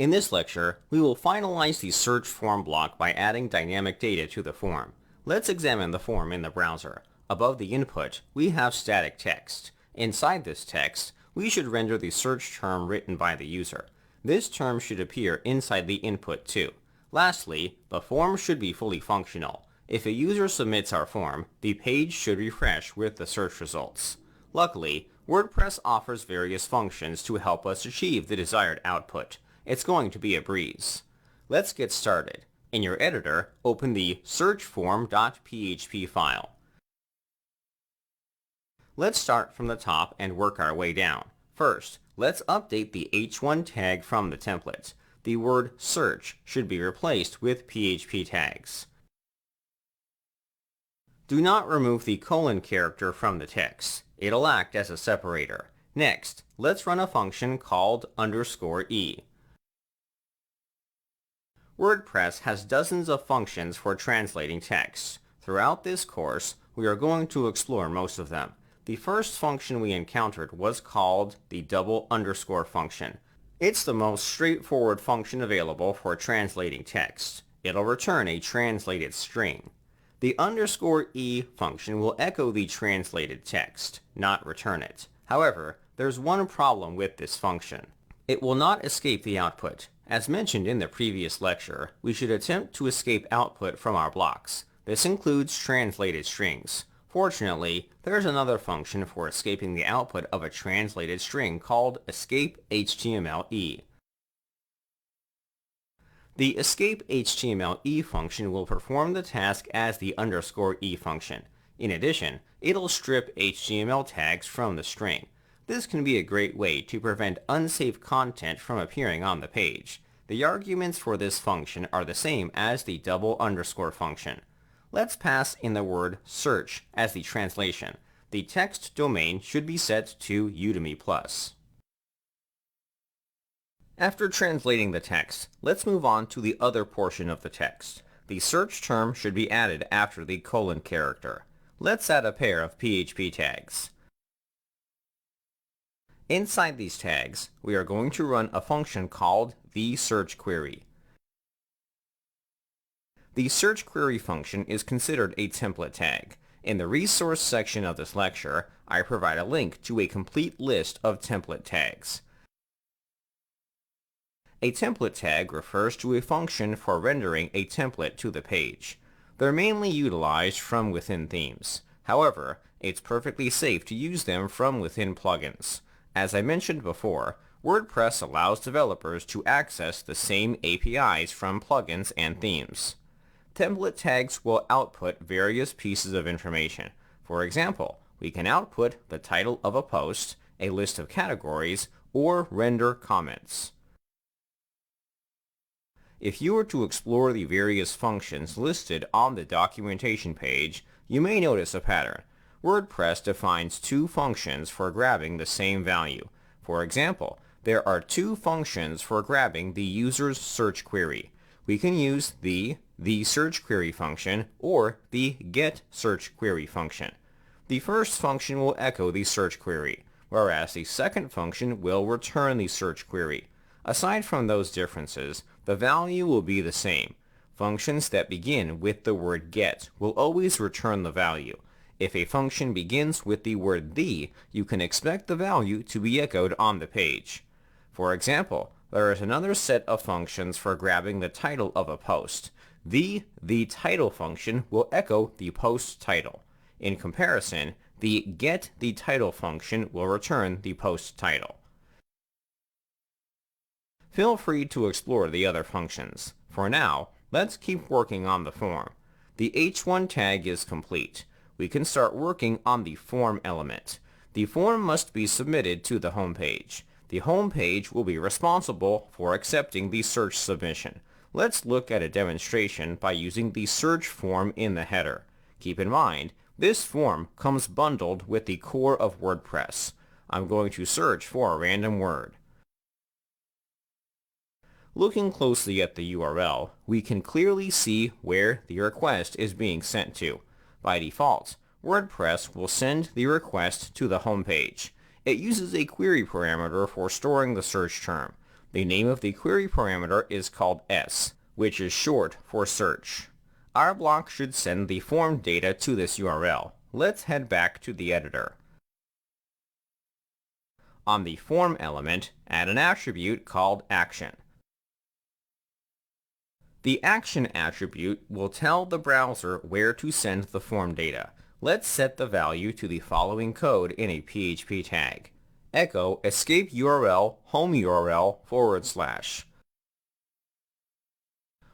In this lecture, we will finalize the search form block by adding dynamic data to the form. Let's examine the form in the browser. Above the input, we have static text. Inside this text, we should render the search term written by the user. This term should appear inside the input too. Lastly, the form should be fully functional. If a user submits our form, the page should refresh with the search results. Luckily, WordPress offers various functions to help us achieve the desired output. It's going to be a breeze. Let's get started. In your editor, open the searchform.php file. Let's start from the top and work our way down. First, let's update the h1 tag from the template. The word search should be replaced with PHP tags. Do not remove the colon character from the text. It'll act as a separator. Next, let's run a function called _e. WordPress has dozens of functions for translating text. Throughout this course, we are going to explore most of them. The first function we encountered was called the double underscore function. It's the most straightforward function available for translating text. It'll return a translated string. The _e function will echo the translated text, not return it. However, there's one problem with this function. It will not escape the output. As mentioned in the previous lecture, we should attempt to escape output from our blocks. This includes translated strings. Fortunately, there's another function for escaping the output of a translated string called escape_htmle. The escape_htmle function will perform the task as the _e function. In addition, it'll strip HTML tags from the string. This can be a great way to prevent unsafe content from appearing on the page. The arguments for this function are the same as the double underscore function. Let's pass in the word search as the translation. The text domain should be set to Udemy Plus. After translating the text, let's move on to the other portion of the text. The search term should be added after the colon character. Let's add a pair of PHP tags. Inside these tags, we are going to run a function called the search query. The search query function is considered a template tag. In the resource section of this lecture, I provide a link to a complete list of template tags. A template tag refers to a function for rendering a template to the page. They're mainly utilized from within themes. However, it's perfectly safe to use them from within plugins. As I mentioned before, WordPress allows developers to access the same APIs from plugins and themes. Template tags will output various pieces of information. For example, we can output the title of a post, a list of categories, or render comments. If you were to explore the various functions listed on the documentation page, you may notice a pattern. WordPress defines two functions for grabbing the same value. For example, there are two functions for grabbing the user's search query. We can use the search query function or the get search query function. The first function will echo the search query, whereas the second function will return the search query. Aside from those differences, the value will be the same. Functions that begin with the word get will always return the value. If a function begins with the word the, you can expect the value to be echoed on the page. For example, there is another set of functions for grabbing the title of a post. The title function will echo the post title. In comparison, the get the title function will return the post title. Feel free to explore the other functions. For now, let's keep working on the form. The h1 tag is complete. We can start working on the form element. The form must be submitted to the home page. The home page will be responsible for accepting the search submission. Let's look at a demonstration by using the search form in the header. Keep in mind, this form comes bundled with the core of WordPress. I'm going to search for a random word. Looking closely at the URL, we can clearly see where the request is being sent to. By default, WordPress will send the request to the home page. It uses a query parameter for storing the search term. The name of the query parameter is called S, which is short for search. Our block should send the form data to this URL. Let's head back to the editor. On the form element, add an attribute called action. The action attribute will tell the browser where to send the form data. Let's set the value to the following code in a PHP tag. Echo escape URL home URL /.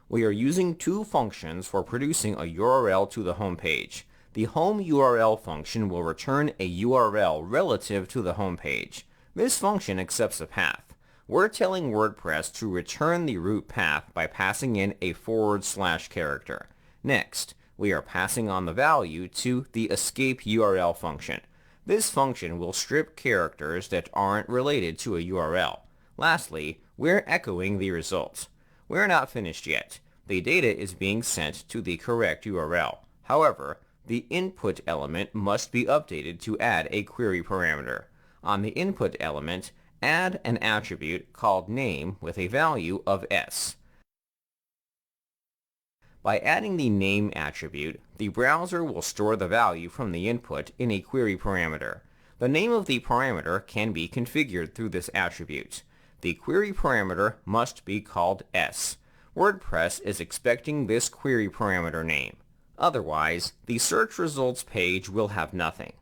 We are using two functions for producing a URL to the home page. The home URL function will return a URL relative to the home page. This function accepts a path. We're telling WordPress to return the root path by passing in a / character. Next, we are passing on the value to the escape URL function. This function will strip characters that aren't related to a URL. Lastly, we're echoing the results. We're not finished yet. The data is being sent to the correct URL. However, the input element must be updated to add a query parameter. On the input element, add an attribute called name with a value of S. By adding the name attribute, the browser will store the value from the input in a query parameter. The name of the parameter can be configured through this attribute. The query parameter must be called S. WordPress is expecting this query parameter name. Otherwise, the search results page will have nothing.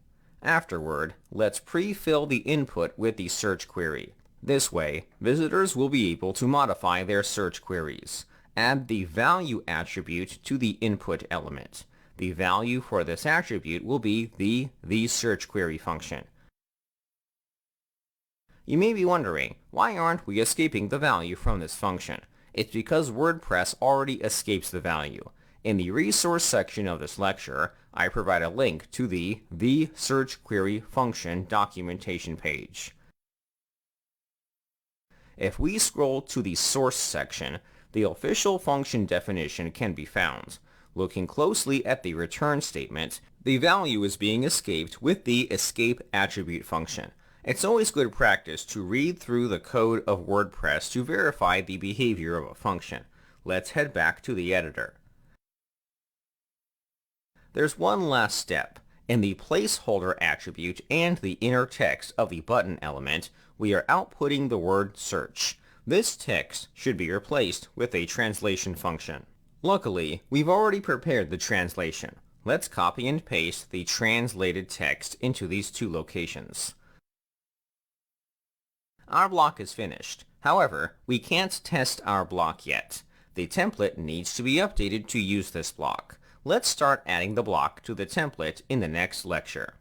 Afterward, let's pre-fill the input with the search query. This way, visitors will be able to modify their search queries. Add the value attribute to the input element. The value for this attribute will be the search query function. You may be wondering, why aren't we escaping the value from this function? It's because WordPress already escapes the value. In the resource section of this lecture, I provide a link to the search query function documentation page. If we scroll to the source section, the official function definition can be found. Looking closely at the return statement, the value is being escaped with the escape attribute function. It's always good practice to read through the code of WordPress to verify the behavior of a function. Let's head back to the editor. There's one last step. In the placeholder attribute and the inner text of the button element, we are outputting the word search. This text should be replaced with a translation function. Luckily, we've already prepared the translation. Let's copy and paste the translated text into these two locations. Our block is finished. However, we can't test our block yet. The template needs to be updated to use this block. Let's start adding the block to the template in the next lecture.